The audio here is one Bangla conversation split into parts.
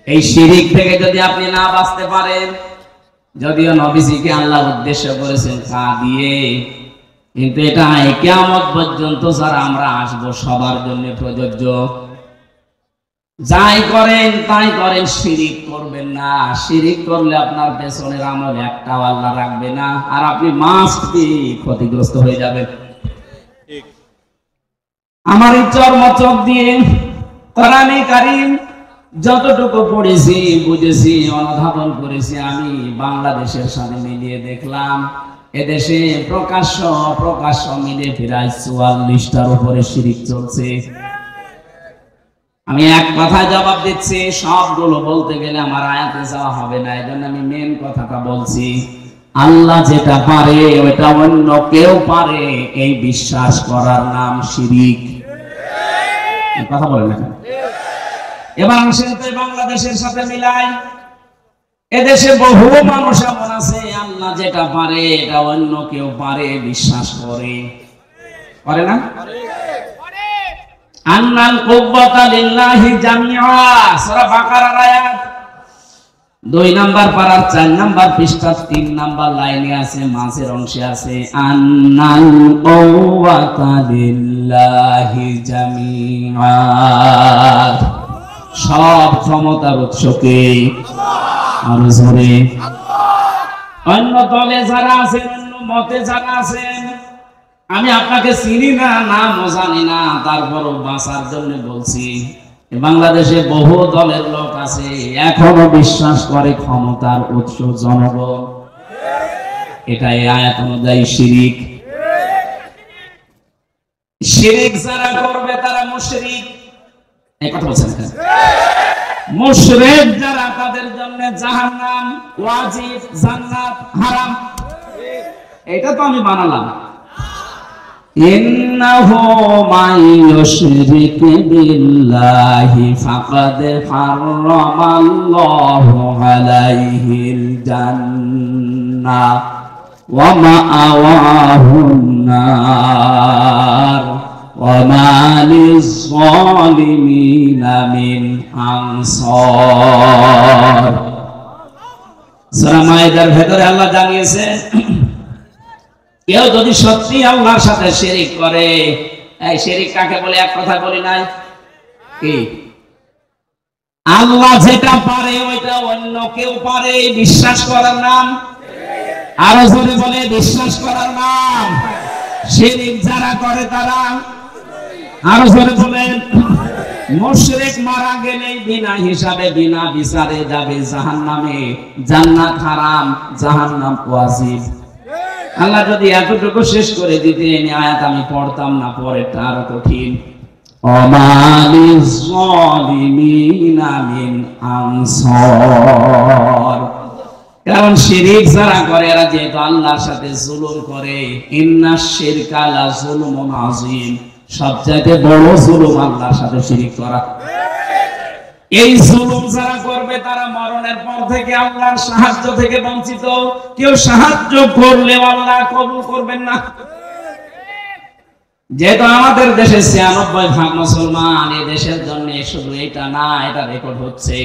এই শিরিক থেকে যদি আপনি না বাঁচতে পারেন, যদিও নবীজিকে আল্লাহ উদ্দেশ্য করেছেন কা দিয়ে, কিন্তু এটা কিয়ামত পর্যন্ত যারা আমরা আসবো সবার জন্য প্রযোজ্য। যাই করেন তাই করেন, শিরিক করবেন না। শিরিক করলে আপনার পেছনের আমল একটাও আল্লাহ রাখবে না, আর আপনি মাস্ট বি ক্ষতিগ্রস্ত হয়ে যাবেন। আমার এই চর্মচক দিয়ে কোরআনে কারীম যতটুকু পড়েছি, বুঝেছি, অনুধাবন করেছি, আমি বাংলাদেশের সাথে মিলিয়ে দেখলাম এদেশে প্রকাশ্য মিলে প্রায় ৪৪টার উপরে শিরিক চলছে। আমি এক কথায় জবাব দিচ্ছি, সবগুলো বলতে গেলে আমার আয়াতে যাওয়া হবে না, এই জন্য আমি মেন কথাটা বলছি। আল্লাহ যেটা পারে ওইটা অন্য কেউ পারে, এই বিশ্বাস করার নাম শিরিক। কথা বলেন না। এবার বাংলাদেশের সাথে মিলাই, এদেশে বহু মানুষ এমন আছে আল্লাহ যেটা পারে এটা অন্য কেউ পারে বিশ্বাস করে না? আন্নাল কুব্বাতা লিল্লাহি জামিআ, সূরা বাকারার আয়াত 2 নাম্বার পারার 4 নাম্বার পৃষ্ঠা 3 নাম্বার লাইনে আছে, মাঝের অংশে আছে আন্নাল কুব্বাতা লিল্লাহি জামিআ, সব ক্ষমতার উৎসকে আর জোরে অন্য দলে যারা আছেন, অন্য মতে যারা আছেন, আমি আপনাকে চিনি না, নামও জানি না, তারপরও বাঁচার জন্য বলছি, বাংলাদেশে বহু দলের লোক আছে এখনো বিশ্বাস করে ক্ষমতার উৎস জনগণ। এটাই আয়াত অনুযায়ী শিরিক। শিরিক যারা করবে তারা মুশরিক। এই কথা বলছেন মুশরিক যারা, তাদের জন্য জাহান্নাম ওয়াজিব, জান্নাত হারাম। এটা তো আমি বানালাম। ইন্নাহু মান ইউশরিক বিল্লাহি ফাকাদ হারামাল্লাহু আলাইহিল জান্নাহ ওয়া মাআওয়াহুন নার ওয়া মা লিয-যালিমিনা মিন আনসার। সূরা মাইদার ভেতরে আল্লাহ জানিয়েছেন, কেউ যদি সত্যি আল্লাহর সাথে শিরিক করে, এই শিরিক কাকে বলে এক কথা বলি নাই কি? আল্লাহ যেটা পারে ওইটা অন্য কেউ পারে, বিশ্বাস করার নাম, আরো জোরে বলে বিশ্বাস করার নাম শিরিক। যারা করে তারা আরো জোরে বলেন মুশরিক। মারা গেলে বিনা হিসাবে বিনা বিচারে যাবে জাহান্নামে, জান্নাত হারাম, জাহান্নাম ওয়াজিব। আল্লাহ যদি এতটুকু শেষ করে দিতেন, আয়াত আমি পড়তাম না, পরেরটা আরো কঠিন। কারণ শিরিক যারা করে এরা যেহেতু আল্লাহর সাথে জুলুম করে, ইন্নাশ শিরকা লাযুলুমুন আযীম, সবচেয়ে বড় জুলুম আল্লাহর সাথে শিরিক করা। এই জুলুম যারা করবে তারা মরণের পর থেকে আল্লাহর সাহায্য থেকে বঞ্চিত। কেউ সাহায্য করলে আল্লাহ কবুল করবেন না। যেহেতু আমাদের দেশে 96% মুসলমান, এই দেশের জন্য শুধু এটা না, এটা রেকর্ড হচ্ছে।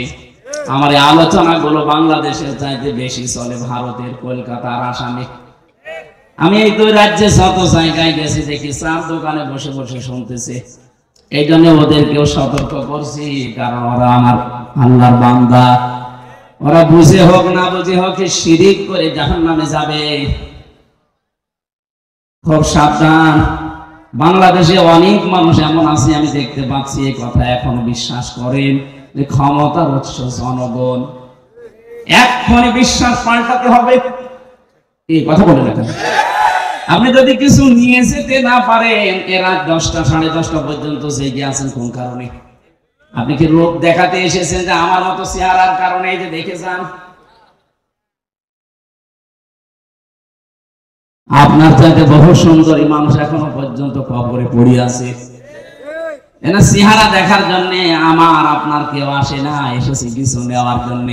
আমার এই আলোচনাগুলো বাংলাদেশের চাইতে বেশি চলে ভারতের, কলকাতা আর আসামে। আমি এই 2 রাজ্যে যত জায়গায় গেছি দেখি চার দোকানে বসে বসে শুনতেছে। এই জন্য ওদেরকেও সতর্ক করছি, কারণ ওরা আমার আল্লাহর বান্দা, ওরা বুঝে হোক না বুঝে হোক শিরিক করে জাহান্নামে যাবে। খুব সাবধান। বাংলাদেশে অনেক মানুষ এমন আছে আমি দেখতে পাচ্ছি, এই কথা এখনো বিশ্বাস করেন যে ক্ষমতার উৎস জনগণ। এখনই বিশ্বাস পাল্টাতে হবে। এই কথা বলে রাখেন। আপনি যদি কিছু নিয়ে যেতে না পারেন, এরা 10টা 10:30 পর্যন্ত জেগে আছেন কোন কারণে? আপনি কি রোগ দেখাতে এসেছেন যে আমার মতো চেহারার কারণে? এই যে দেখে যান, আপনার চাইতে বহু সুন্দরী মানুষ এখনো পর্যন্ত কবরে পড়ে আছে। এনা চেহারা দেখার জন্য আমার আপনার কেউ আসে না, এসেছে কিছু নেওয়ার জন্য।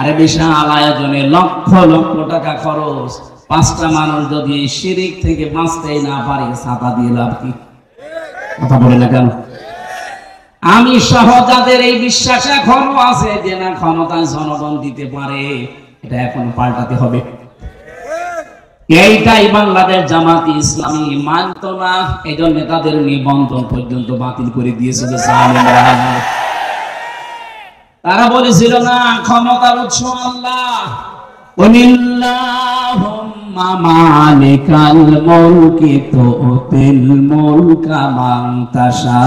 আরে বিশাল আয়োজনে লক্ষ লক্ষ টাকা খরচ, 5টা মানুষ যদি শিরিক থেকে বাঁচতেই না পারে, ছাতা দিয়ে লাভ কি? কথা বলে না কেন? আমি সহ যাদের এই বিশ্বাস এখনো আছে যে না ক্ষমতায় জনগণ দিতে পারে, এটা এখন পাল্টাতে হবে। এইটাই বাংলাদেশ জামাতি ইসলামী মানত না, এই জন্য তাদের নিবন্ধন পর্যন্ত বাতিল করে দিয়েছিল। তারা বলেছিল না ক্ষমতার উৎস আল্লাহ, কুলিল্লাহুম্মা মালিকাল মুলকি তুতিল মুলকা মান তাশা।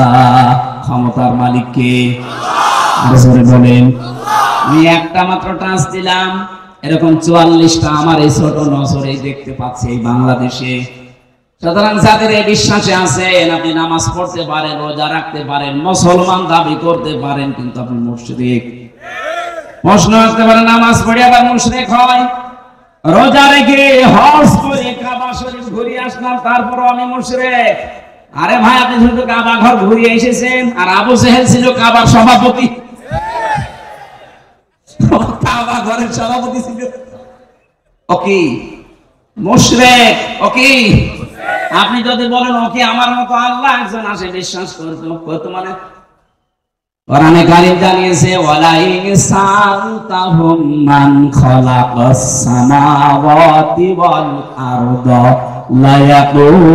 ক্ষমতার মালিক কে? আল্লাহ। জোরে বলেন। আমি একটা মাত্র টাচ দিলাম, এরকম 44টা আমার এই ছোট নজরে দেখতে পাচ্ছি এই বাংলাদেশে। সুতরাং যাদের এই বিশ্বাসে আছেন, আপনি নামাজ পড়তে পারেন, রোজা রাখতে পারেন, মুসলমান দাবি করতে পারেন, কিন্তু আপনি মুশরিক। প্রশ্ন আসতে পারে নামাজ পড়ে আবার মুশরিক হয়, রোজা রেখে হজ করে কাবা শরীফ ঘুরে আসলাম তারপরও আমি মুশরিক। আরে ভাই, আপনি শুধু কাবা ঘর ঘুরে এসেছেন, আর আবু জেহেল ছিল কাবার সভাপতি, কাবা ঘরের সভাপতি ছিল। ওকে মুশরিক, ওকে। আপনি যদি বলেন ওকে আমার মতো আল্লাহ একজন আসে বিশ্বাস করতো মানে কোরআনে কারীম জানিয়েছে ওয়ালা ইনসালতাহুম মান খালাকাস সামাওয়াতি ওয়াল আরদা লা ইয়াকুলুনাল্লাহ।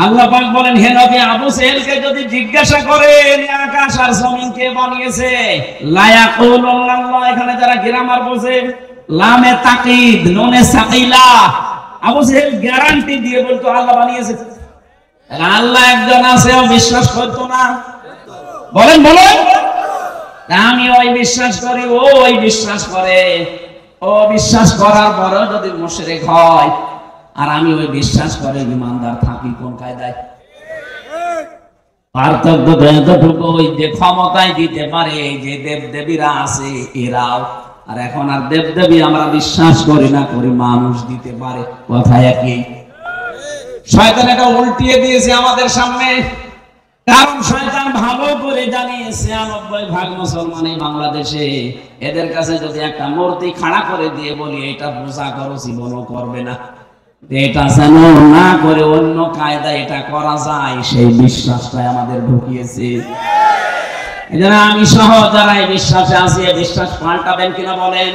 আল্লাহ পাক বলেন হে নবী, আবু জেহেলকে যদি জিজ্ঞাসা করেন আকাশ আর জমিন কে বানিয়েছে, লা ইয়াকুলুনাল্লাহ, এখানে যারা গ্রামার বোঝে লামে তাকিদ নুনে সাকিলা, আবু জেহেল গ্যারান্টি দিয়ে বলতো আল্লাহ বানিয়েছে। আল্লাহ একজন আছে, ও বিশ্বাস করতো না? বলেন বলেন। আমি ওই বিশ্বাস করি, ও ওই বিশ্বাস করে। ও বিশ্বাস করার পরেও যদি মুশরিক হয় আর আমি ওই বিশ্বাস করে ইমানদার থাকি, কোন কায়দায়? পার্থক্য এতটুকু, ওই যে ক্ষমতায় দিতে পারে যে দেব দেবীরা আছে এরাও, আর এখন আর দেব দেবী আমরা বিশ্বাস করি না, করি মানুষ দিতে পারে, কথা একই। শয়তান এটা উল্টিয়ে দিয়েছে আমাদের সামনে, কারণ শয়তান ভালো করে জানিয়েছে ৯৯% মুসলমান এই বাংলাদেশে, এদের কাছে যদি একটা মূর্তি খাড়া করে দিয়ে বলি এটা পূজা করো, জীবনও করবে না। এটা যেন না করে অন্য কায়দা এটা করা যায়, সেই বিশ্বাসটাই আমাদের ঢুকিয়েছে। এজন্য আমি সহ যারা এই বিশ্বাসে আছি, এই বিশ্বাস পাল্টাবেন কিনা বলেন?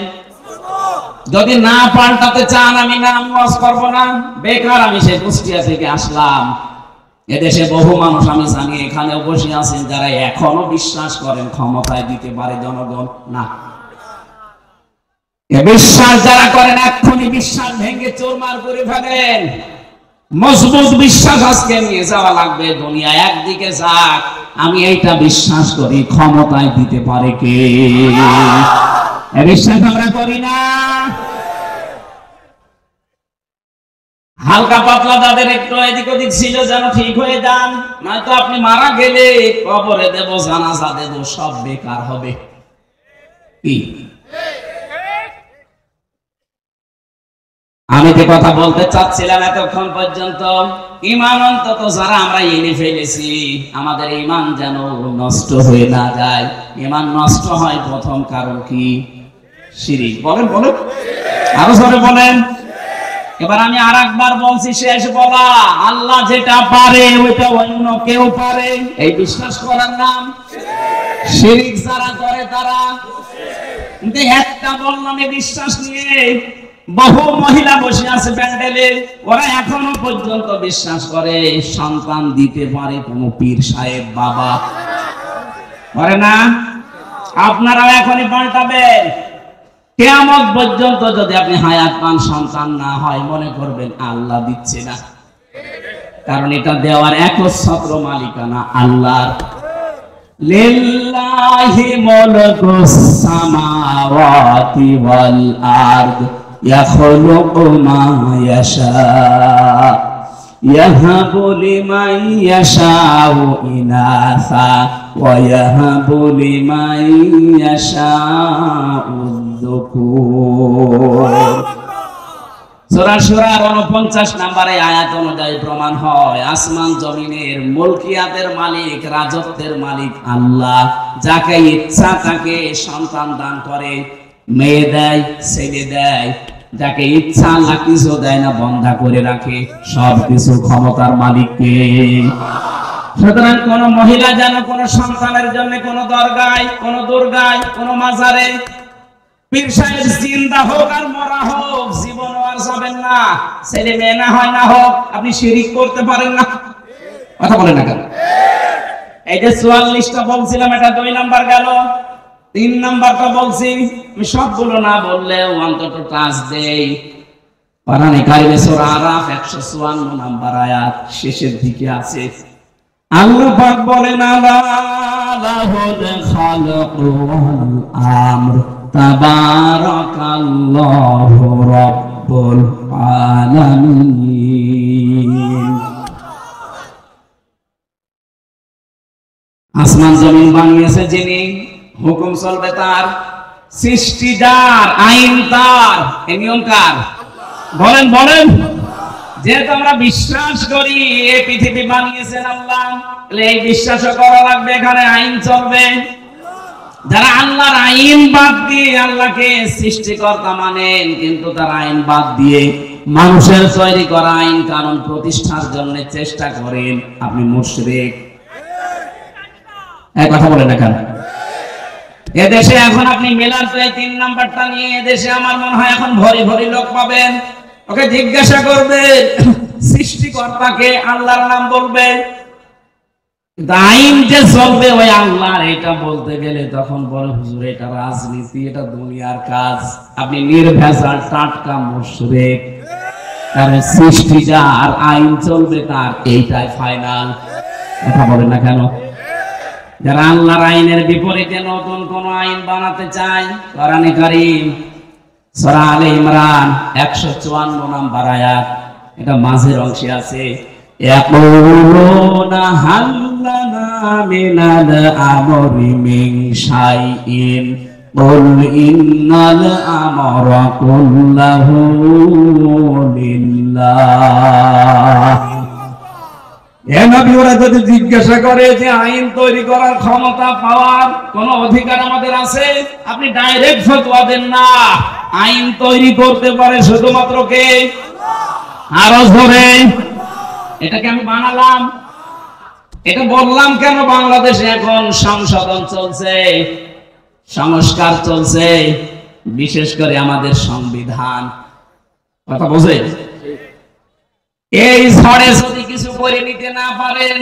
যদি না পাল্টাতে চান, আমি নাম ওয়াজ করব না। বেকার আমি সেই কুষ্টিয়া থেকে আসলাম, এদেশে বহু মানুষ আমি জানি এখানেও বসে আছেন যারা এখনো বিশ্বাস করেন ক্ষমতায় দিতে পারে জনগণ। না, বিশ্বাস যারা করেন এক্ষুনি বিশ্বাস ভেঙে চুরমার করে ফেলেন। মজবুত বিশ্বাস আজকে নিয়ে যাওয়া লাগবে দুনিয়া একদিকে যাক। আমি এইটা বিশ্বাস করি ক্ষমতায় দিতে পারে কে, বিশ্বাস আমরা করি না। হালকা পাতলা যাদের একটু এদিক ওদিক ছিল যেন ঠিক হয়ে যান, নয়তো আপনি মারা গেলে কবরে দেব, জানাজা দেব, সব বেকার হবে। কি আমি যে কথা বলতে চাচ্ছিলাম এতক্ষণ পর্যন্ত, ঈমান অন্তত যারা আমরা এনে ফেলেছি, আমাদের ঈমান যেন নষ্ট হয়ে না যায়। ঈমান নষ্ট হয় প্রথম কারণ কি? শিরক। বলেন বলেন, আরো জোরে বলেন। এবার আমি আরেকবার বলছি, শেষ বলা, আল্লাহ যেটা পারে ওইটা অন্য কেউ পারে, এই বিশ্বাস করার নাম শিরক। যারা করে তারা, কিন্তু একটা বললাম বিশ্বাস নিয়ে বহু মহিলা বসে আছে প্যান্ডেলে, ওরা এখনো পর্যন্ত বিশ্বাস করে সন্তান দিতে পারে কোন পীর সাহেব বাবা, করে না? আপনারাও এখনই পাল্টাবেন। কিয়ামত পর্যন্ত যদি আপনি হায়াত পান, সন্তান না হয়, মনে করবেন আল্লাহ দিচ্ছে না, কারণ এটা দেওয়ার একচ্ছত্র মালিকানা আল্লাহর। লিল্লাহি মুলকুস সামাওয়াতি ওয়াল আরদ ইয়াখলুকু মা ইয়াশা ইয়াহাবু লিমান ইয়াশাউ ইনাসা ওয়া ইয়াহাবু লিমান ইয়াশাউ যুকুর। সূরা সূরার ৪৯ নম্বরে আয়াত অনুযায়ী প্রমাণ হয় আসমান জমিনের মুলকিয়াতের মালিক, রাজত্বের মালিক আল্লাহ। যাকে ইচ্ছা তাকে সন্তান দান করে, মেয়ে দেয়, ছেলে দেয়, যাকে ইচ্ছা আল্লাহ কিছু দেয় না, বন্ধা করে রাখে। সব কিছু ক্ষমতার মালিককে। সুতরাং কোন মহিলা যেন কোন সন্তানের জন্য কোন দরগায়, কোন দুর্গায়, কোন মাজারে পীর সাহেব জিন্দা হোক আর মরা হোক জীবনও আর যাবেন না। ছেলে মেয়ে না হয় না হোক, আপনি শিরিক করতে পারেন না। কথা বলেন না কেন? এই যে 44টা বলছিলাম, এটা 2 নাম্বার গেল। 3 নাম্বারটা বলছি, আমি সবগুলো না বললেও অন্তত টাচ দেই। কোরআনে কারিমে সূরা আরাফ 154 নাম্বার আয়াত শেষের দিকে আছে। আল্লাহ পাক বলেন, আলা লাহুল খালকু ওয়াল আমর তাবারাকাল্লাহু রাব্বুল আলামিন। আসমান জমিন বানিয়েছে যিনি, হুকুম চলবে তার, সৃষ্টি যার, আইন তার, এই নিয়ম কার? বলেন বলেন। যেহেতু আমরা বিশ্বাস করি এই পৃথিবী বানিয়েছেন আল্লাহ, তাহলে এই বিশ্বাসও করা লাগবে এখানে আইন চলবে। যারা আল্লাহর আইন বাদ দিয়ে আল্লাহকে সৃষ্টিকর্তা মানেন, কিন্তু তার আইন বাদ দিয়ে মানুষের তৈরি করা আইন কানুন প্রতিষ্ঠার জন্য চেষ্টা করেন, আপনি মুশরিক। এই কথা বলেন না কেন? এদেশে এখন আপনি মেলার 3 নাম্বারটা নিয়ে এদেশে আমার মনে হয় এখন ভরি ভরি লোক পাবেন। ওকে জিজ্ঞাসা করবে সৃষ্টিকর্তাকে, আল্লাহর নাম বলবে, আইন যে চলবে ওই আল্লাহর, এটা বলতে গেলে তখন বলে হুজুর এটা রাজনীতি, এটা দুনিয়ার কাজ। আপনি নির্ভেজাল টাটকা মুশরিক। কারণ সৃষ্টি যার, আইন চলবে তার, এইটাই ফাইনাল। কথা বলেন না কেন? যারা আল্লাহর আইনের বিপরীতে নতুন কোন আইন বানাতে চায়, কোরআনে কারীম সূরা আলে ইমরান 154 নাম্বার আয়াত, এটা মাঝের অংশে আছে, ইয়াকুলুনা হাল্লানা মিনাল আমরি মিন শাইইন কুল ইন্নাল আমরা কুল্লাহু লিল্লাহ। এ নবী, ওরা যদি জিজ্ঞাসা করে যে আইন তৈরি করার ক্ষমতা পাওয়ার কোন অধিকার আমাদের আছে, আপনি ডাইরেক্ট ফতোয়া দেন না। আইন তৈরি করতে পারে শুধুমাত্র কে? আরো জোরে। এটাকে আমি বানালাম, এটা বললাম কেন? বাংলাদেশে এখন সংশোধন চলছে, সংস্কার চলছে, বিশেষ করে আমাদের সংবিধান। কথা বোঝে? এই ঝড়ে যদি কিছু করে নিতে না পারেন,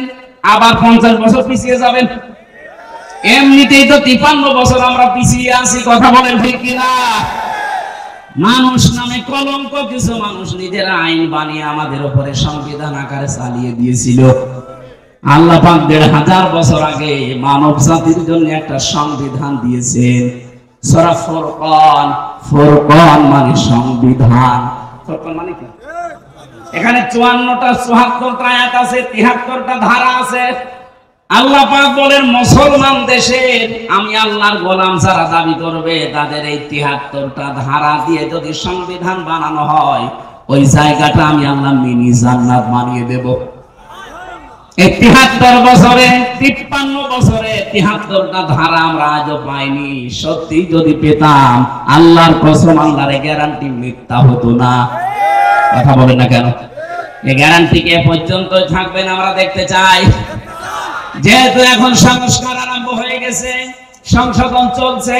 আবার 50 বছর পিছিয়ে যাবেন। এমনিতেই তো 53 বছর আমরা পিছিয়ে আছি। কথা বলেন ঠিক কিনা? মানুষ নামে কলঙ্ক কিছু মানুষ নিজেরা আইন বানিয়ে আমাদের উপরে সংবিধান আকারে চালিয়ে দিয়েছিল। আল্লাহ পাক 1500 বছর আগে মানব জাতির জন্য একটা সংবিধান দিয়েছেন। সূরা ফুরকান, ফুরকান মানে সংবিধান। ফুরকান মানে কি? এখানে 54টা 74টা আয়াত আছে, 73টা ধারা আছে। আল্লাহ পাক বলেন মুসলমান দেশের আমি আল্লাহর গোলাম যারা দাবি করবে তাদের এই 73টা ধারা দিয়ে যদি সংবিধান বানানো হয়, ওই জায়গাটা আমি আল্লাহ মিনি জান্নাত বানিয়ে দেব। এই 73 বছরে 53 বছরে 73টা ধারা আমরা আজও পাইনি। সত্যি যদি পেতাম, আল্লাহর কসম, আল্লাহর গ্যারান্টি মিথ্যা হতো না। কথা বলেন না কেন? এই গ্যারান্টি কে পর্যন্ত থাকবেন আমরা দেখতে চাই। যেহেতু এখন সংস্কার আরম্ভ হয়ে গেছে, সংশোধন চলছে,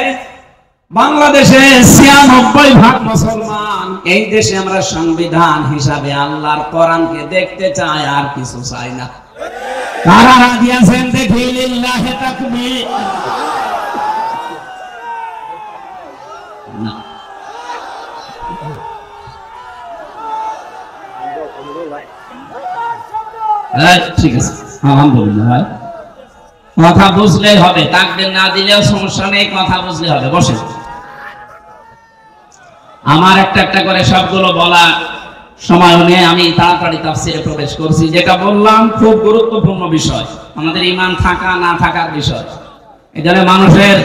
বাংলাদেশে 96% মুসলমান। এই দেশে আমরা সংবিধান হিসাবে আল্লাহর কোরআনকে দেখতে চাই, আর কিছু চাই না। কারা রাজি আছেন দেখি? লিল্লাহি তাকবীর। না, ঠিক আছে, আলহামদুলিল্লাহ ভাই, কথা বুঝলেই হবে, তাকবীর না দিলেও সমস্যা নেই, কথা বুঝলে হবে। বসে আমার একটা একটা করে সবগুলো বলা সময় নিয়ে আমি তাড়াতাড়ি তাফসীরে প্রবেশ করছি। যেটা বললাম খুব গুরুত্বপূর্ণ বিষয়, আমাদের ঈমান থাকা না থাকার বিষয়। এজন্য মানুষের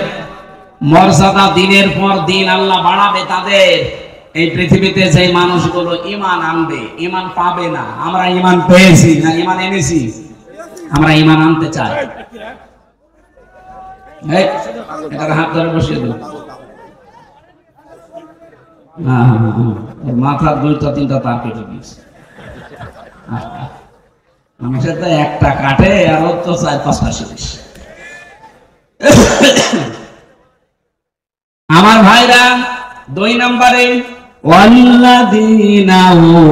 মর্যাদা দিনের পর দিন আল্লাহ বাড়াবে তাদের। এই পৃথিবীতে যে মানুষগুলো ঈমান আনবে, ঈমান পাবে না। আমরা ঈমান পেয়েছি না ঈমান এনেছি? আমরা ঈমান আনতে চাই। এটার হাত ধরে বসিয়ে দেব। মাথার 2-3টা তার কেটে দিয়েছে। মানুষের তো একটা কাটে আর ওর তো 4-5টা শেষ। আমার ভাইরা 2 নম্বরে ওয়াল্লাযীনা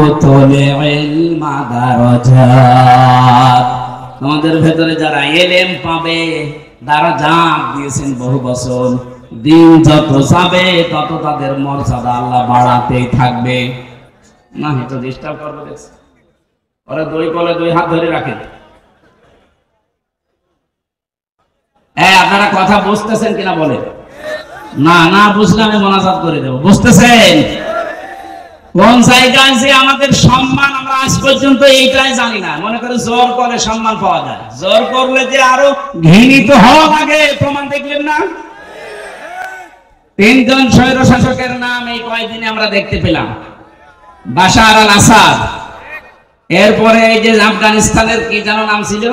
উতুল ইলমা দারাজাত, তোমাদের ভেতরে যারা ইলম পাবে দারাজাত দিয়েছেন বহু বছর, দিন যত যাবে তত তাদের মর্যাদা আল্লাহ বাড়াতেই থাকবে। না এটা ডিস্টার্ব করবে দেখছি, ওরা 2 কলে 2 হাত ধরে রাখেন। আপনারা কথা বুঝতেছেন কিনা বলেন? না না বুঝলে আমি মোনাজাত করে দেব। বুঝতেছেন? কোন জায়গায় যে আমাদের সম্মান আমরা আজ পর্যন্ত এইটাই জানি না। মনে করে জোর করে সম্মান পাওয়া যায়, জোর করলে যে আরো ঘৃণিত হওয়া লাগে প্রমাণ দেখলেন না? 3 জন স্বৈর শাসকের নাম এই কয়েকদিনে আমরা দেখতে পেলাম। বাশার আল আসাদ, এরপরে এই যে আফগানিস্তানের কি যেন নাম ছিল,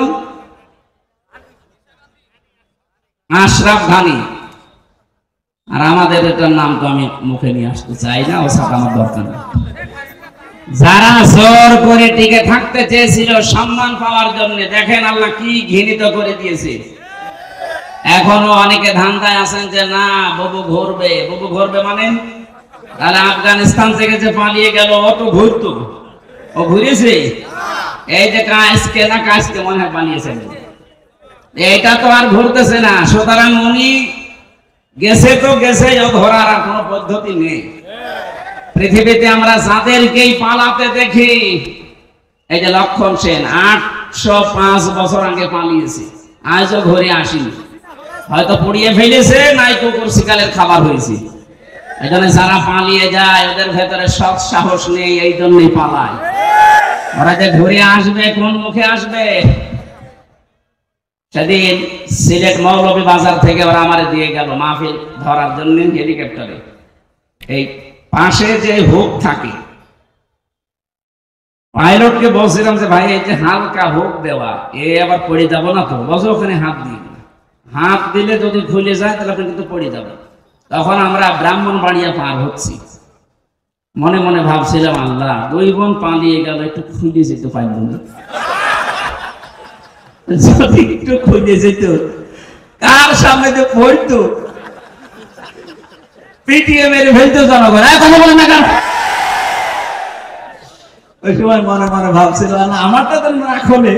আশরাফ ঘানি, আর আমাদের এটার নাম তো আমি মুখে নিয়ে আসতে চাই না, ও সাথে আমার দরকার নেই। যারা জোর করে টিকে থাকতে চেয়েছিল সম্মান পাওয়ার জন্য, দেখেন আল্লাহ কি ঘৃণিত করে দিয়েছে। এখনো অনেকে ধান্দায় আছেন যে না বাবু ঘুরবে, বাবু ঘুরবে মানে তাহলে আফগানিস্তান থেকে যে পালিয়ে গেল ও তো ঘুরতো, ও ঘুরেছে। এই যে কাজকে না কাজকে মনে হয় পালিয়েছেন, এইটা তো আর ঘুরতেছে না। সুতরাং উনি গেছে তো গেছে, ও ধরার আর কোনো পদ্ধতি নেই। পৃথিবীতে আমরা যাদেরকেই পালাতে দেখি, এই যে লক্ষণ সেন 805 বছর আগে পালিয়েছে, আজও ঘুরে আসেনি। হয়তো পুড়িয়ে ফেলেছে, নাই কুকুর শিকালের খাবার হয়েছে। এই জন্য যারা পালিয়ে যায় ওদের ভেতরে সৎ সাহস নেই, এই জন্যই পালায়। ওরা যে ঘুরে আসবে কোন মুখে আসবে? সেদিন সিলেট মৌলভী বাজার থেকে ওরা আমারে দিয়ে গেল মাহফিল ধরার জন্য হেলিকপ্টারে। এই পাশে যে হুক থাকে, পাইলটকে বলছিলাম যে ভাই এই যে হালকা হুক দেওয়া, এ আবার পড়ে যাব না তো? বলছে ওখানে হাত দিয়ে, হাত দিলে যদি খুলে যায় তাহলে আপনি কিন্তু পড়ে যাবেন। তখন আমরা ব্রাহ্মণবাড়িয়া পার হচ্ছি, মনে মনে ভাবছিলাম আল্লাহ 2 বোন পালিয়ে গেল, একটু খুলে যেতে পারল না, যদি একটু খুলে যেত কার সামনে যে পড়তো, পিটিএ মেরে ফেলতো জনগণ। কথা বলে না কেন? ওই সময় মনে মনে ভাবছিলাম আমারটা তো না খোলে,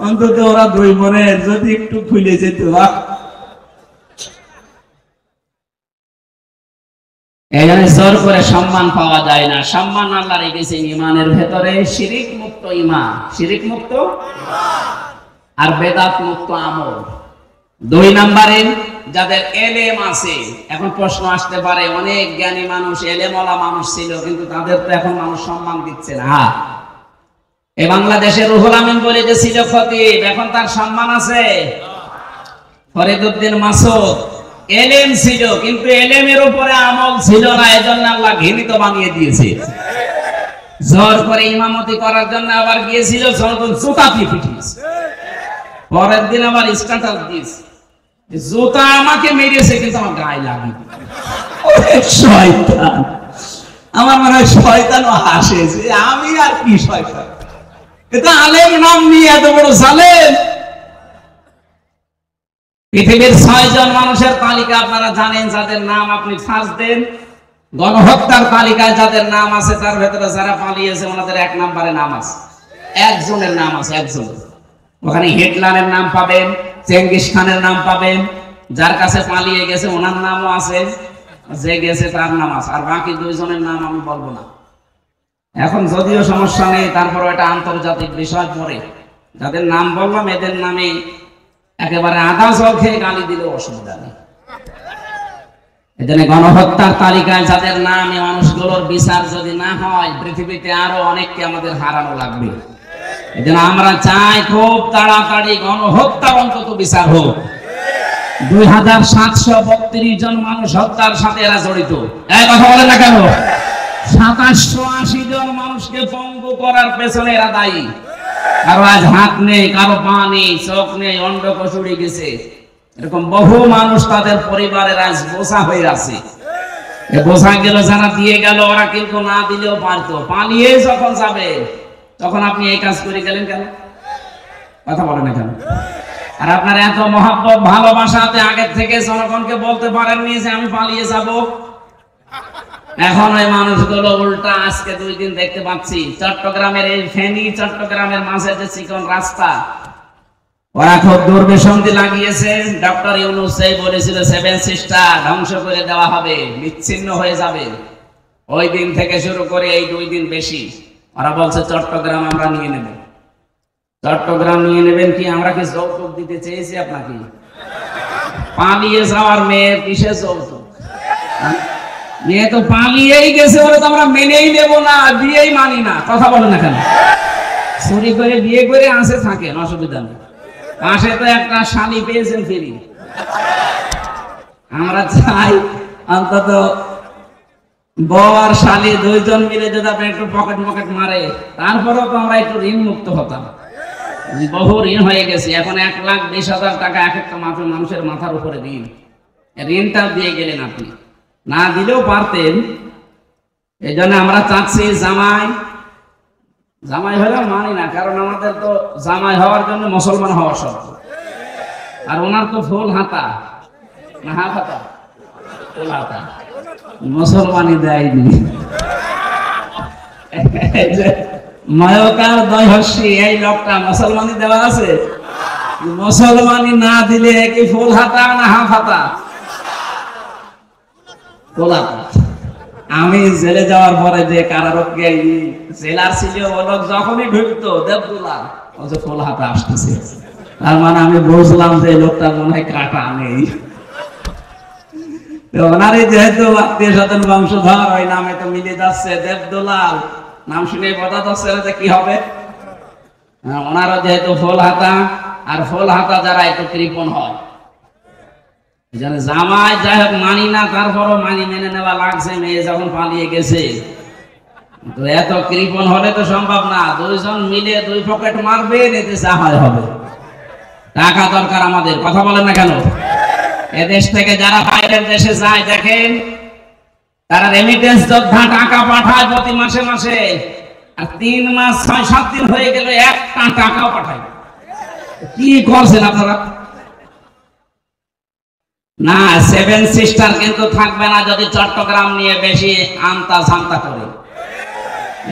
অন্তত ওরা 2 বোনের যদি একটু খুলে যেত। এখানে জোর করে সম্মান পাওয়া যায় না। সম্মান আল্লাহ রেখেছে ঈমানের ভেতরে, শিরিক মুক্ত ঈমান, শিরিক মুক্ত আর বেদাত মুক্ত আমল। 2 নম্বরে যাদের এলেম আছে। এখন প্রশ্ন আসতে পারে অনেক জ্ঞানী মানুষ, এলেমওয়ালা মানুষ ছিল, কিন্তু তাদের তো এখন মানুষ সম্মান দিচ্ছে না। এই বাংলাদেশের রুহুল আমিন বলে যে ছিল খতিব, এখন তার সম্মান আছে? ফরিদউদ্দিন মাসুদ এলেম ছিল, কিন্তু এলেমের উপরে আমল ছিল না, এজন্য আল্লাহ ঘৃণিত বানিয়ে দিয়েছে। জোর করে ইমামতি করার জন্য আবার গিয়েছিল, জনগণ জুতা দিয়ে পিটিয়েছে। পরের দিন আবার স্ট্যাটাস দিয়েছে, জুতা আমাকে মেরেছে কিন্তু আমার গায়ে লাগে। শয়তান! আমার মনে হয় শয়তানও হাসে যে আমি আর কি শয়তান, এটা আলেম নাম নিয়ে এত বড় জালেম। পৃথিবীর 6 জন মানুষের তালিকা আপনারা জানেন, যাদের নাম আপনি সার্চ দেন, গণহত্যার তালিকায় যাদের নাম আছে তার ভেতরে যারা পালিয়েছে ওনাদের 1 নম্বরে নাম আছে। একজনের নাম আছে, একজন। ওখানে হিটলারের নাম পাবেন, চেঙ্গিস খানের নাম পাবেন, যার কাছে পালিয়ে গেছে ওনার নামও আছে, যে গেছে তার নাম আছে, আর বাকি 2 জনের নাম আমি বলবো না। এখন যদিও সমস্যা নেই, তারপর এটা আন্তর্জাতিক বিষয় পড়ে, যাদের নাম বললাম এদের নামে একেবারে আধা জল খেয়ে গালি দিলেও অসুবিধা নেই। এজন্য গণহত্যার তালিকায় যাদের নাম, এই মানুষগুলোর বিচার যদি না হয়, পৃথিবীতে আরো অনেককে আমাদের হারানো লাগবে। এজন্য আমরা চাই খুব তাড়াতাড়ি গণহত্যার অন্তত বিচার হোক। 2732 জন মানুষ হত্যার সাথে এরা জড়িত। এই কথা বলেন না কেন? 2780 জন মানুষকে পঙ্গু করার পেছনে এরা দায়ী। কারো আজ হাত নেই, কারো পা নেই, চোখ নেই, অন্ডকোষ উড়ে গেছে। এরকম বহু মানুষ তাদের পরিবারের আজ বোঝা হয়ে আছে। বোঝা গেল যারা দিয়ে গেল ওরা কিন্তু না দিলেও পারতো, পালিয়ে যখন যাবে তখন আপনি এই কাজ করে গেলেন কেন? কথা বলেন না কেন? আর আপনার এত মহব্বত ভালোবাসাতে আগে থেকে জনগণকে বলতে পারেননি যে আমি পালিয়ে যাব। এখন ওই মানুষগুলো উল্টা আজকে 2 দিন দেখতে পাচ্ছি চট্টগ্রামের এই ফেনী চট্টগ্রামের মাঝে যে চিকন রাস্তা ওরা খুব দুর্বিসন্ধি লাগিয়েছে। ডক্টর ইউনূস এই বলেছিল 7 সিস্টার ধ্বংস করে দেওয়া হবে, বিচ্ছিন্ন হয়ে যাবে। ওই দিন থেকে শুরু করে এই 2 দিন বেশি ওরা বলছে চট্টগ্রাম আমরা নিয়ে নেব। চট্টগ্রাম নিয়ে নেবেন কি? আমরা কি যৌতুক দিতে চেয়েছি আপনাকে? পালিয়ে যাওয়ার মেয়ে কিসে যৌতুক? মেয়ে তো পালিয়েই গেছে, ওরা তো আমরা মেনেই নেব না, বিয়েই মানি না। কথা বলেন না কেন? চুরি করে বিয়ে করে আসে থাকেন, অসুবিধা নেই। পাশে তো একটা স্বামী পেয়েছেন ফিরি। আমরা চাই অন্তত বউ আর শালি 2 জন মিলে যদি আপনি একটু পকেট মারে, তারপরেও তো আমরা একটু ঋণ মুক্ত হতাম। বহু ঋণ হয়ে গেছে, এখন 1,20,000 টাকা এক একটা মানুষের মাথার উপরে ঋণ। ঋণটা দিয়ে গেলেন আপনি, না দিলেও পারতেন। এই জন্য আমরা চাচ্ছি জামাই হলেও মানি না, কারণ আমাদের তো জামাই হওয়ার জন্য মুসলমান হওয়া শর্ত। আর ওনার তো ফুল হাতা না, হাফ হাতা, ফুল হাতা, মুসলমানই দেয়নি। ময়কার দয়হস্যি এই লোকটা মুসলমানই দেওয়া আছে। মুসলমানই না দিলে কি ফুল হাতা না হাফ হাতা? ফুল হাতা। আমি জেলে যাওয়ার পরে যে কারারক্ষী জেলার ছিল ও লোক যখনই ঢুকতো দেবদুলাল ও যে ফুল হাতা আসতেছে, তার মানে আমি বুঝলাম যে লোকটা মনে হয় কাটা নেই। ওনারই যেহেতু আত্মীয় স্বজন বংশধর, ওই নামে তো মিলে যাচ্ছে দেবদুলাল, নাম শুনে বোঝা যাচ্ছে না যে কি হবে। ওনারও যেহেতু ফুল হাতা, আর ফুল হাতা যারা একটু কৃপণ হয়, জামাই যাই হোক মানি না, তারপরও মেনে নেওয়া লাগছে। মেয়ে যখন পালিয়ে গেছে, তো এত কৃপণ হলে তো সম্ভব না। 2 জন মিলে 2 পকেট মারবে, এতে যা হয় হবে। টাকা দরকার আমাদের, কথা বলেন না কেন? এদেশ থেকে যারা বাইরের দেশে যায় দেখেন, তারা রেমিটেন্স যোদ্ধা টাকা পাঠায় প্রতি মাসে মাসে, আর 3 মাস 6-7 দিন হয়ে গেল একটা টাকাও পাঠায়। কি করছেন আপনারা? না, 7 সিস্টার কিন্তু থাকবে না যদি চট্টগ্রাম নিয়ে বেশি আমতা ঝামতা করে।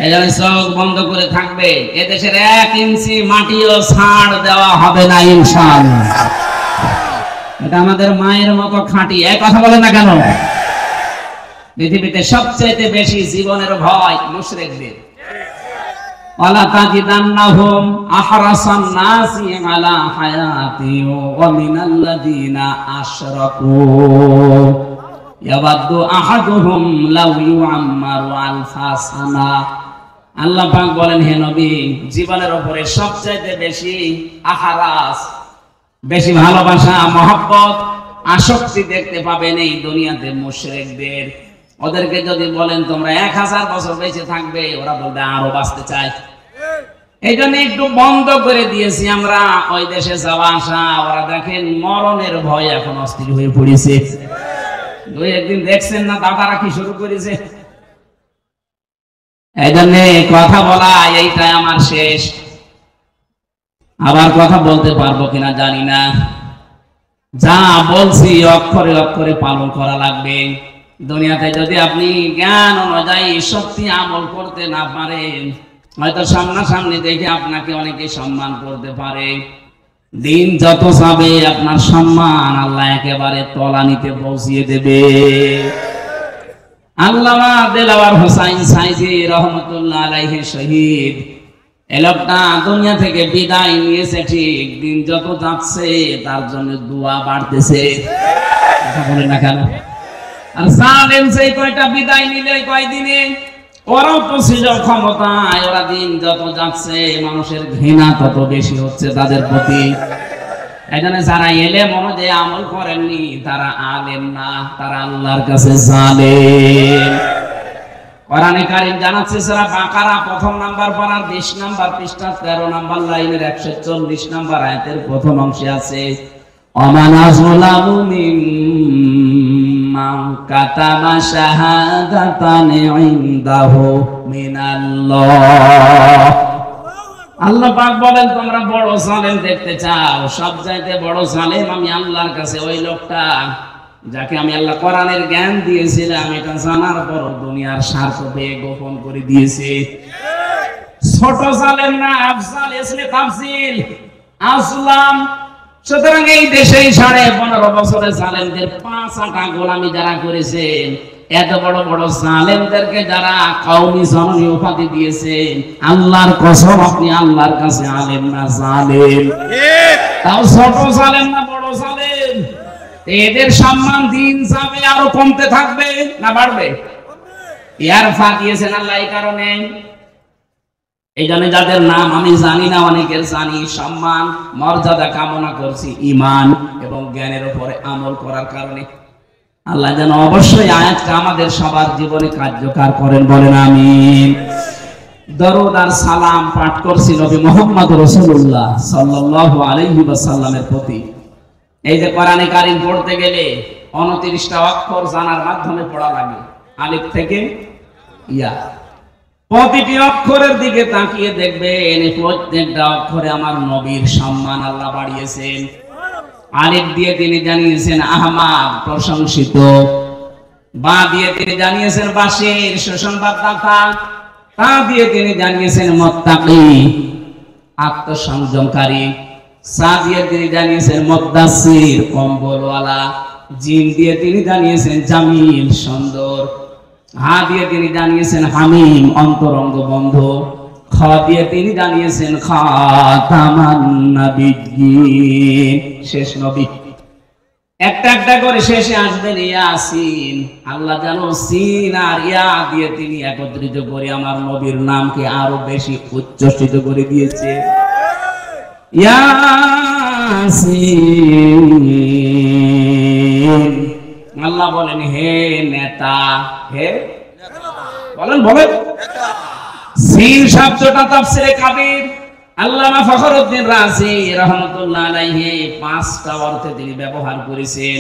এই জন্য চোখ বন্ধ করে থাকবে। এদেশের 1 ইঞ্চি মাটিও ছাড় দেওয়া হবে না ইনশাআল্লাহ। এটা আমাদের মায়ের মতো খাঁটি। এই কথা বলেন না কেন? পৃথিবীতে সবচেয়ে বেশি জীবনের ভয় মুশরিকদের। ওয়ালা তাজিদান্নাহুম আহরাসান নাসি আলা হায়াতি ওয়া মিনাল্লাযিনা আশরাকু ইয়াবাদু আহাদুহুম লাউ ইউআম্মারু আলফা সানা। আল্লাহ পাক বলেন, হে নবী, জীবনের উপরে সবচেয়ে বেশি আহারাস, বেশি ভালোবাসা, মহব্বত, আসক্তি দেখতে পাবেন এই দুনিয়াতে মুশরিকদের। ওদেরকে যদি বলেন তোমরা 1000 বছর বেঁচে থাকবে, ওরা বলবে আরো বাঁচতে চাই। এই জন্য একটু বন্ধ করে দিয়েছি আমরা ওই দেশে যাওয়া আসা। ওরা দেখেন মরণের ভয় এখন অস্থির হয়ে পড়েছে। 2-1 দিন দেখছেন না দাদারা কি শুরু করেছে? এই জন্য কথা বলা এইটাই আমার শেষ। আবার কথা বলতে পারবো কিনা জানি না। যা বলছি অক্ষরে অক্ষরে পালন করা লাগবে। দুনিয়াতে যদি আপনি জ্ঞান অনুযায়ী সত্যি আমল করতে না পারেন, হয়তো সামনাসামনি দেখে আপনাকে অনেকে সম্মান করতে পারে। দিন যত যাবে আপনার সম্মান আল্লাহ একেবারে তলানিতে পৌঁছিয়ে দেবে। আল্লামা দেলাওয়ার হোসাইন সাইজি রহমতুল্লাহ আলাইহি শহীদ, এই লোকটা দুনিয়া থেকে বিদায় নিয়েছে ঠিক, দিন যত যাচ্ছে তার জন্য দোয়া বাড়তেছে। কথা বলেন না কেন? আর জানেন সেই কয়টা বিদায় নিলে কয়দিনে, ওরাও তো ছিল ক্ষমতায়। ওরা দিন যত যাচ্ছে মানুষের ঘৃণা তত বেশি হচ্ছে তাদের প্রতি। এখানে যারা এলেম অনুযায়ী আমল করেননি তারা আলেম না, তারা আল্লাহর কাছে জালেম। কোরআনে কারীম জানাচ্ছে সূরা বাকারা 1ম নাম্বার পারার 20 নাম্বার পৃষ্ঠা 13 নাম্বার লাইনের 140 নাম্বার আয়াতের প্রথম অংশে আছে, অমান আযলামু মিম্মান কাতাবা শাহাদাতান ইনদাহু মিনাল্লাহ। আল্লাহ পাক বলেন তোমরা বড় জালেম দেখতে চাও, সব চাইতে বড় জালেম আমি আল্লাহর কাছে ওই লোকটা যাকে আমি আল্লাহ কোরআনের জ্ঞান দিয়েছিলাম, এটা জানার পর দুনিয়ার স্বার্থ পেয়ে গোপন করে দিয়েছে। ছোট জালেম না, আফজাল ইসলে তাফসিল আসলাম। সুতরাং এই দেশে 15.5 বছরে জালেমদের 5-8টা গোলামি যারা করেছেন, এত বড় বড় জালেমদেরকে যারা কওমি জননী উপাধি দিয়েছেন, আল্লাহর কসম আপনি আল্লাহর কাছে আলেম না জালেম। তাও ছোট জালেম না বড় জালেম। এদের সম্মান দিন যাবে আরো কমতে থাকবে না বাড়বে? ইয়ার ফাঁকিয়েছেন আল্লাহ এই কারণে। এই জন্য যাদের নাম আমি জানি না, অনেকের জানি, সম্মান মর্যাদা কামনা করছি ঈমান এবং জ্ঞানের উপরে আমল করার কারণে। আল্লাহ যেন অবশ্যই আয়াতটা আমাদের সবার জীবনে কার্যকর করেন, বলেন আমিন। দরুদ আর সালাম পাঠ করছি নবী মুহাম্মদ রাসূলুল্লাহ সাল্লাল্লাহু আলাইহি ওয়াসাল্লামের প্রতি। এই যে কোরআনে কারীম পড়তে গেলে 29টা অক্ষর জানার মাধ্যমে পড়া লাগে, আলিফ থেকে ইয়া। প্রতিটি অক্ষরের দিকে তাকিয়ে দেখবেন প্রত্যেকটা অক্ষরে আমার নবীর সম্মান আল্লাহ বাড়িয়েছেন। আলিফ দিয়ে তিনি জানিয়েছেন আহমদ প্রশংসিত, বা দিয়ে তিনি জানিয়েছেন বাশির সুসংবাদদাতা, তা দিয়ে তিনি জানিয়েছেন মুত্তাকি আত্মসংযমকারী, সা দিয়ে তিনি জানিয়েছেন মুদ্দাসসির কম্বলওয়ালা, জিম দিয়ে তিনি জানিয়েছেন জামিল সুন্দর, হা দিয়ে তিনি জানিয়েছেন হামিম অন্তরঙ্গ বন্ধু, খ দিয়ে তিনি জানিয়েছেন খাতামান নবিয়্যিন শেষ নবী। একটা একটা করে শেষে আসবেন ইয়াসিন। আল্লাহ জানো সিন আর ইয়া দিয়ে তিনি একত্রিত করে আমার নবীর নামকে আরো বেশি উচ্চস্থিত করে দিয়েছে। ইয়াসিন। আল্লাহ বলেন হে নেতা, হে বলেন বলেন সিন শব্দটা তাফসীরে কাবীর আল্লামা ফখরুদ্দীন রাজি রাহমাতুল্লাহ আলাইহি 5টা অর্থে তিনি ব্যবহার করেছেন।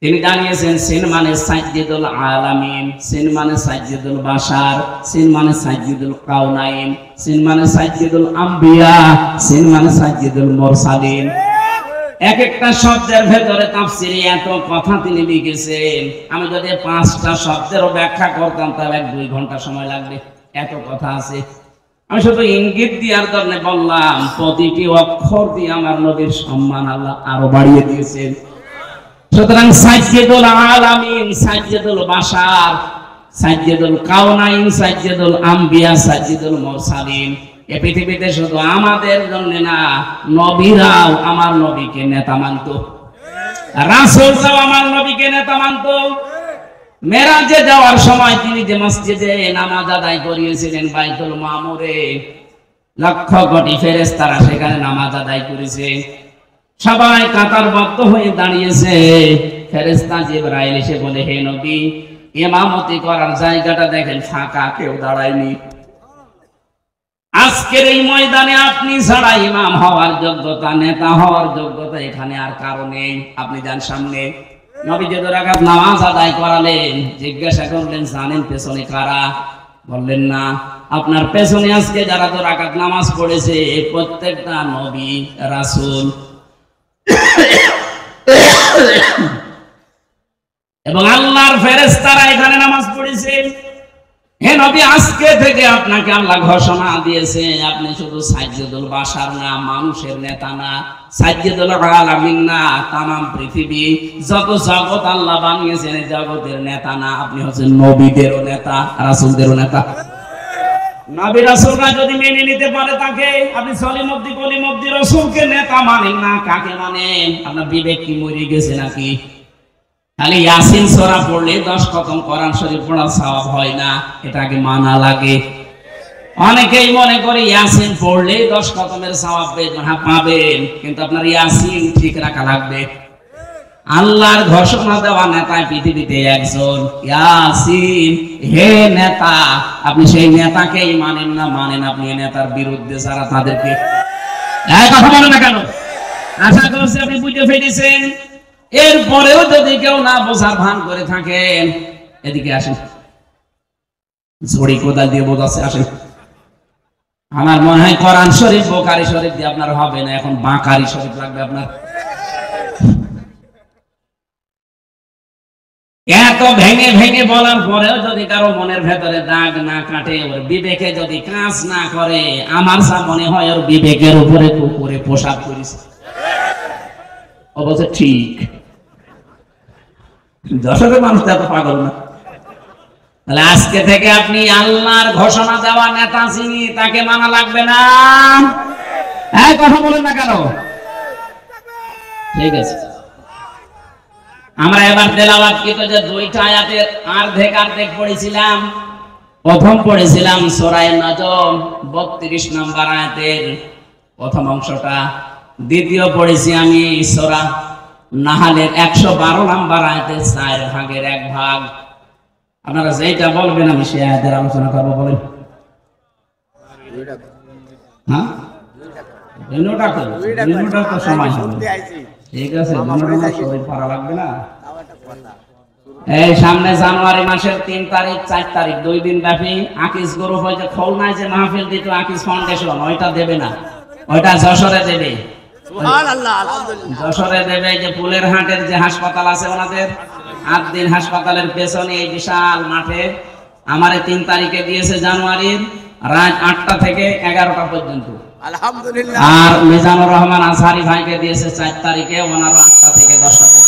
তিনি জানিয়েছেন সিন মানে সাইয়্যিদুল আলামিন, সিন মানে সাইয়্যিদুল বাশার, সিন মানে সাইয়্যিদুল কাউনাইন, সিন মানে সাইয়্যিদুল আম্বিয়া, সিন মানে সাইয়্যিদুল মুরসালিন। এক একটা শব্দের ভেতরে তাফসীরে এত কথা তিনি লিখেছেন, আমি যদি 5টা শব্দেরও ব্যাখ্যা করতাম তাহলে 2 ঘন্টা সময় লাগবে, এত কথা আছে। আমি শুধু ইঙ্গিত দিয়ার জন্য বললাম, প্রতিটি অক্ষর দিয়ে আমার নবীর সম্মান আল্লাহ আরো বাড়িয়ে দিয়েছেন। সুতরাং সাইয়্যিদুল আলামিন, সাইয়্যিদুল বাশার, সাইয়্যিদুল কাউনাইন, সাইয়্যিদুল আম্বিয়া, সাইয়্যিদুল মুরসালিন। এই পৃথিবীতে শুধু আমাদের জন্য না, নবীরাও আমার নবীকে নেতা মানত, রাসূলরাও আমার নবীকে নেতা মানত। মেরাজে যাওয়ার সময় তিনি যে মসজিদে নামাজ আদায় করিয়েছিলেন বাইতুল মামুরে, লক্ষ কোটি ফেরেশতারা সেখানে নামাজ আদায় করেছে। সবাই কাতারবদ্ধ হয়ে দাঁড়িয়েছে। ফেরেশতা জিবরাইল এসে বলে, হে নবী, ইমামতি করার জায়গাটা দেখেন ফাঁকা, কেউ দাঁড়ায়নি। আজকের এই ময়দানে আপনি ছাড়া ইমাম হওয়ার যোগ্যতা, নেতা হওয়ার যোগ্যতা এখানে আর কারো নেই, আপনি যান সামনে। নবী যে 2 রাকাত নামাজ আদায় করালেন, জিজ্ঞাসা করলেন জানেন পেছনে কারা? বললেন না। আপনার পেছনে আজকে যারা 2 রাকাত নামাজ পড়েছে প্রত্যেকটা নবী রাসূল এবং আল্লাহর ফেরেশতারা এখানে নামাজ পড়েছে। হে নবী, আজকে থেকে আপনাকে আল্লাহ ঘোষণা দিয়েছে আপনি শুধু সাইয়্যিদুল বাশার না, মানুষের নেতা না, সাইয়্যিদুল আলামিন না, তামাম পৃথিবী যত জগৎ আল্লাহ বানিয়েছেন জগতের নেতা না, আপনি হচ্ছেন নবীদেরও নেতা, রাসূলদেরও নেতা। নবী রাসূলরা যদি মেনে নিতে পারে তাকে, আপনি সলিমুদ্দি কলিমুদ্দি রাসূলকে নেতা মানেন না, কাকে মানেন? আপনার বিবেক কি মরে গেছে নাকি? খালি ইয়াসিন সূরা পড়লে 10 খতম কোরআন শরীফ পড়া সওয়াব হয় না, এটা আগে মানা লাগে। অনেকেই মনে করে ইয়াসিন পড়লে 10 খতমের সওয়াব পাবেন, কিন্তু আপনার ইয়াসিন ঠিক রাখা লাগবে। আল্লাহর ঘোষণা দেওয়া নেতা পৃথিবীতে একজন, ইয়াসিন। হে নেতা, আপনি সেই নেতাকেই মানেন না, মানেন আপনি নেতার বিরুদ্ধে যারা তাদেরকে। এই কথা বলেন না কেন? আশা করছি আপনি বুঝে ফেলেছেন। এরপরেও যদি কেউ না বোঝার ভান করে থাকেন, এদিকে আসেন, ঝড়ি কোদাল দিয়ে বোঝাচ্ছে, আসেন। আমার মনে হয় কোরআন শরীফ বুখারী শরীফ দিয়ে আপনার হবে না, এখন বাকারি শরীফ লাগবে আপনার। এত ভেঙে ভেঙে বলার পরেও যদি কারো মনের ভেতরে দাগ না কাটে, ওর বিবেকে যদি কাজ না করে, আমার যা মনে হয় ওর বিবেকের উপরে কুকুরে পোশাক করেছে। অবশ্য ঠিক, যশোরের মানুষ এত পাগল না। তাহলে আজকে থেকে আপনি আল্লাহর ঘোষণা দেওয়া নেতা যিনি, তাকে মানা লাগবে না। হ্যাঁ, কথা বলেন না কেন? ঠিক আছে, আমরা এবার তেলাওয়াতকৃত যে দুইটা আয়াতের অর্ধেক পড়েছিলাম। প্রথম পড়েছিলাম সূরা নজম 32 নম্বর আয়াতের প্রথম অংশটা, দ্বিতীয় পড়েছি আমি সূরা নাহলের 112 নম্বর আয়াতের 4 ভাগের 1 ভাগ। আপনারা যেটা বলবেন আমি সেই আয়াতের আলোচনা করব। বলেন। হ্যাঁ, দুইটা তো সময় হবে। ঠিক আছে, শরীর পারা লাগবে না। এই সামনে জানুয়ারি মাসের 3 তারিখ 4 তারিখ 2 দিন ব্যাপী আকিস গ্রুপ হয়েছে খুলনায় যে মাহফিল দিত আকিস ফাউন্ডেশন, ওইটা দেবে না, ওইটা যশোরে দেবে। যশোরে দেবে যে পুলের হাটের যে হাসপাতাল আছে ওনাদের, 8 দিন হাসপাতালের পেছনে এই বিশাল মাঠে আমার 3 তারিখে দিয়েছে জানুয়ারির, রাত 8টা থেকে 11টা পর্যন্ত। আলহামদুলিল্লাহ। আর মিজানুর রহমান আজহারি ভাইকে দিয়েছে 4 তারিখে, ওনারও 8টা থেকে 10টা পর্যন্ত।